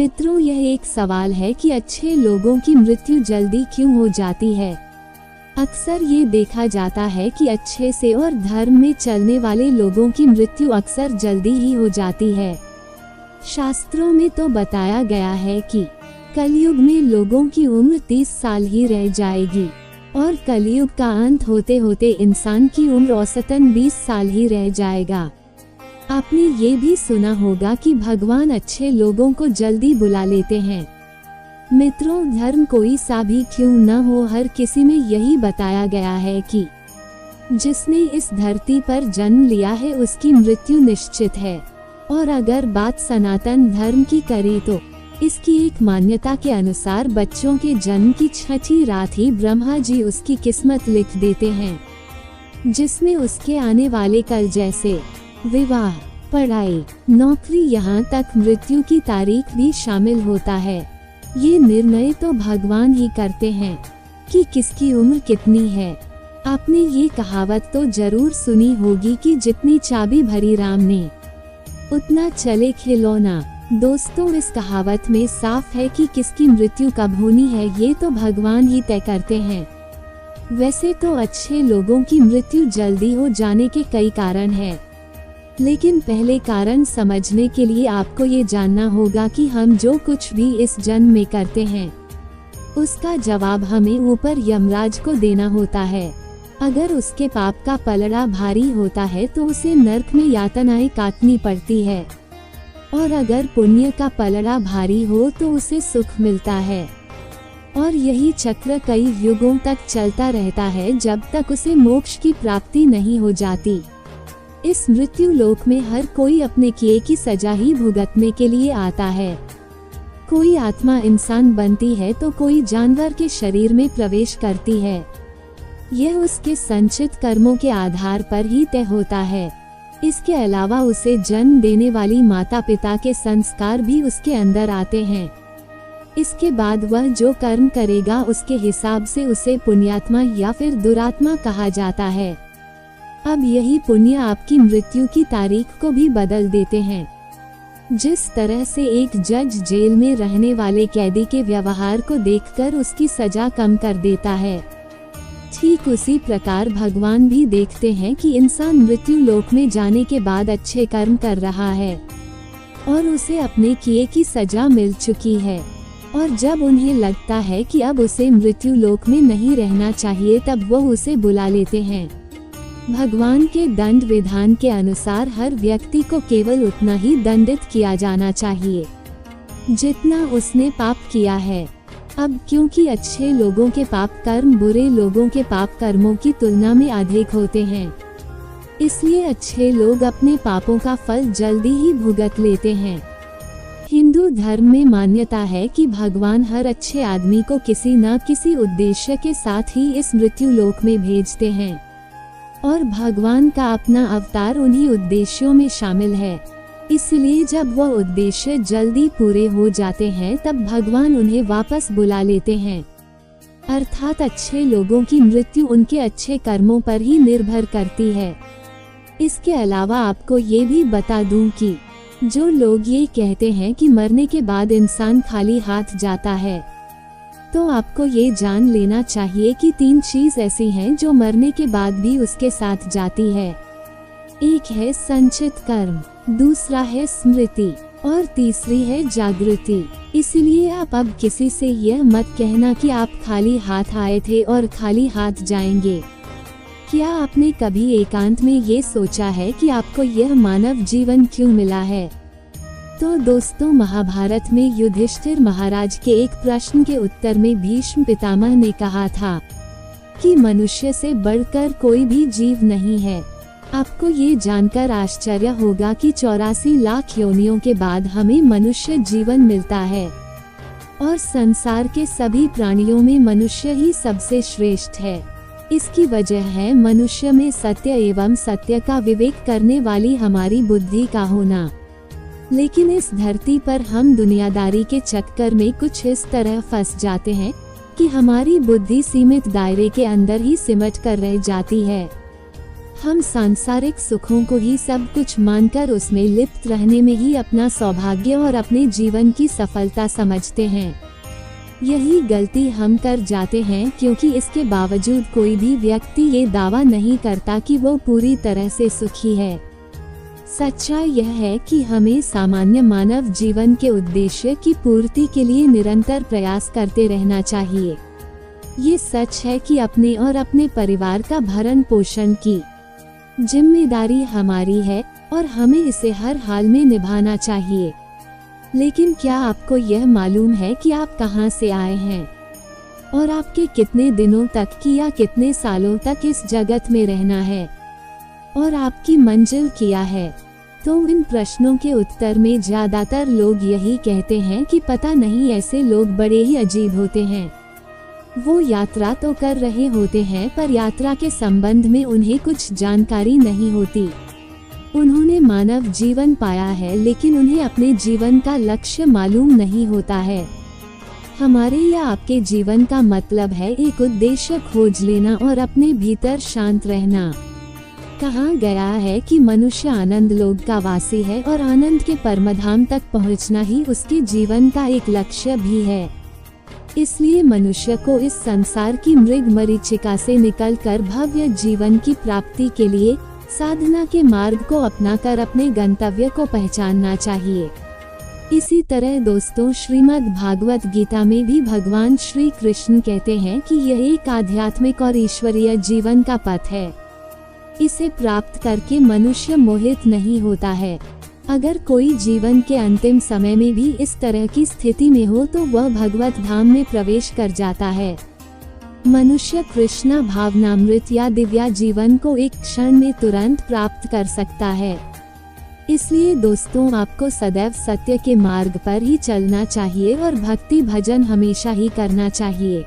मित्रों, यह एक सवाल है कि अच्छे लोगों की मृत्यु जल्दी क्यों हो जाती है। अक्सर ये देखा जाता है कि अच्छे से और धर्म में चलने वाले लोगों की मृत्यु अक्सर जल्दी ही हो जाती है। शास्त्रों में तो बताया गया है कि कलयुग में लोगों की उम्र 30 साल ही रह जाएगी और कलयुग का अंत होते होते इंसान की उम्र औसतन 20 साल ही रह जाएगा। आपने ये भी सुना होगा कि भगवान अच्छे लोगों को जल्दी बुला लेते हैं। मित्रों, धर्म कोई सा भी क्यों न हो, हर किसी में यही बताया गया है कि जिसने इस धरती पर जन्म लिया है उसकी मृत्यु निश्चित है। और अगर बात सनातन धर्म की करें तो इसकी एक मान्यता के अनुसार बच्चों के जन्म की 6ठी रात ही ब्रह्मा जी उसकी किस्मत लिख देते हैं, जिसमें उसके आने वाले कल जैसे विवाह, पढ़ाई, नौकरी, यहाँ तक मृत्यु की तारीख भी शामिल होता है। ये निर्णय तो भगवान ही करते हैं कि किसकी उम्र कितनी है। आपने ये कहावत तो जरूर सुनी होगी कि जितनी चाबी भरी राम ने उतना चले खिलौना। दोस्तों, इस कहावत में साफ है कि किसकी मृत्यु कब होनी है ये तो भगवान ही तय करते हैं। वैसे तो अच्छे लोगों की मृत्यु जल्दी हो जाने के कई कारण हैं, लेकिन पहले कारण समझने के लिए आपको ये जानना होगा कि हम जो कुछ भी इस जन्म में करते हैं उसका जवाब हमें ऊपर यमराज को देना होता है। अगर उसके पाप का पलड़ा भारी होता है तो उसे नरक में यातनाएं काटनी पड़ती है, और अगर पुण्य का पलड़ा भारी हो तो उसे सुख मिलता है। और यही चक्र कई युगों तक चलता रहता है जब तक उसे मोक्ष की प्राप्ति नहीं हो जाती। इस मृत्यु लोक में हर कोई अपने किए की सजा ही भुगतने के लिए आता है। कोई आत्मा इंसान बनती है तो कोई जानवर के शरीर में प्रवेश करती है। यह उसके संचित कर्मों के आधार पर ही तय होता है। इसके अलावा उसे जन्म देने वाली माता पिता के संस्कार भी उसके अंदर आते हैं। इसके बाद वह जो कर्म करेगा उसके हिसाब से उसे पुण्यात्मा या फिर दुरात्मा कहा जाता है। अब यही पुण्य आपकी मृत्यु की तारीख को भी बदल देते हैं। जिस तरह से एक जज जेल में रहने वाले कैदी के व्यवहार को देखकर उसकी सजा कम कर देता है, ठीक उसी प्रकार भगवान भी देखते हैं कि इंसान मृत्यु लोक में जाने के बाद अच्छे कर्म कर रहा है और उसे अपने किए की सजा मिल चुकी है। और जब उन्हें लगता है कि अब उसे मृत्यु लोक में नहीं रहना चाहिए तब वो उसे बुला लेते हैं। भगवान के दंड विधान के अनुसार हर व्यक्ति को केवल उतना ही दंडित किया जाना चाहिए जितना उसने पाप किया है। अब क्योंकि अच्छे लोगों के पाप कर्म बुरे लोगों के पाप कर्मों की तुलना में अधिक होते हैं, इसलिए अच्छे लोग अपने पापों का फल जल्दी ही भुगत लेते हैं। हिंदू धर्म में मान्यता है कि भगवान हर अच्छे आदमी को किसी न किसी उद्देश्य के साथ ही इस मृत्यु लोक में भेजते हैं, और भगवान का अपना अवतार उन्हीं उद्देश्यों में शामिल है। इसलिए जब वह उद्देश्य जल्दी पूरे हो जाते हैं तब भगवान उन्हें वापस बुला लेते हैं। अर्थात अच्छे लोगों की मृत्यु उनके अच्छे कर्मों पर ही निर्भर करती है। इसके अलावा आपको ये भी बता दूं कि जो लोग ये कहते हैं कि मरने के बाद इंसान खाली हाथ जाता है, तो आपको ये जान लेना चाहिए कि 3 चीज ऐसी हैं जो मरने के बाद भी उसके साथ जाती है। एक है संचित कर्म, दूसरा है स्मृति और तीसरी है जागृति। इसलिए आप अब किसी से यह मत कहना कि आप खाली हाथ आए थे और खाली हाथ जाएंगे। क्या आपने कभी एकांत में ये सोचा है कि आपको यह मानव जीवन क्यों मिला है? तो दोस्तों, महाभारत में युधिष्ठिर महाराज के एक प्रश्न के उत्तर में भीष्म पितामह ने कहा था कि मनुष्य से बढ़कर कोई भी जीव नहीं है। आपको ये जानकर आश्चर्य होगा कि 84 लाख योनियों के बाद हमें मनुष्य जीवन मिलता है, और संसार के सभी प्राणियों में मनुष्य ही सबसे श्रेष्ठ है। इसकी वजह है मनुष्य में सत्य एवं सत्य का विवेक करने वाली हमारी बुद्धि का होना। लेकिन इस धरती पर हम दुनियादारी के चक्कर में कुछ इस तरह फंस जाते हैं कि हमारी बुद्धि सीमित दायरे के अंदर ही सिमट कर रह जाती है। हम सांसारिक सुखों को ही सब कुछ मानकर उसमें लिप्त रहने में ही अपना सौभाग्य और अपने जीवन की सफलता समझते हैं। यही गलती हम कर जाते हैं, क्योंकि इसके बावजूद कोई भी व्यक्ति ये दावा नहीं करता कि वो पूरी तरह से सुखी है। सच्चाई यह है कि हमें सामान्य मानव जीवन के उद्देश्य की पूर्ति के लिए निरंतर प्रयास करते रहना चाहिए। ये सच है कि अपने और अपने परिवार का भरण पोषण की जिम्मेदारी हमारी है और हमें इसे हर हाल में निभाना चाहिए। लेकिन क्या आपको यह मालूम है कि आप कहां से आए हैं और आपके कितने दिनों तक की या कितने सालों तक इस जगत में रहना है और आपकी मंजिल क्या है? तो इन प्रश्नों के उत्तर में ज्यादातर लोग यही कहते हैं कि पता नहीं, ऐसे लोग बड़े ही अजीब होते हैं। वो यात्रा तो कर रहे होते हैं पर यात्रा के संबंध में उन्हें कुछ जानकारी नहीं होती। उन्होंने मानव जीवन पाया है लेकिन उन्हें अपने जीवन का लक्ष्य मालूम नहीं होता है। हमारे या आपके जीवन का मतलब है एक उद्देश्य खोज लेना और अपने भीतर शांत रहना। कहा गया है कि मनुष्य आनंद लोक का वासी है और आनंद के परमधाम तक पहुंचना ही उसके जीवन का एक लक्ष्य भी है। इसलिए मनुष्य को इस संसार की मृग मरीचिका से निकलकर भव्य जीवन की प्राप्ति के लिए साधना के मार्ग को अपनाकर अपने गंतव्य को पहचानना चाहिए। इसी तरह दोस्तों, श्रीमद् भागवत गीता में भी भगवान श्री कृष्ण कहते हैं कि यह एक आध्यात्मिक और ईश्वरीय जीवन का पथ है। इसे प्राप्त करके मनुष्य मोहित नहीं होता है। अगर कोई जीवन के अंतिम समय में भी इस तरह की स्थिति में हो तो वह भगवत धाम में प्रवेश कर जाता है। मनुष्य कृष्णा भावनामृत या दिव्या जीवन को एक क्षण में तुरंत प्राप्त कर सकता है। इसलिए दोस्तों, आपको सदैव सत्य के मार्ग पर ही चलना चाहिए और भक्ति भजन हमेशा ही करना चाहिए।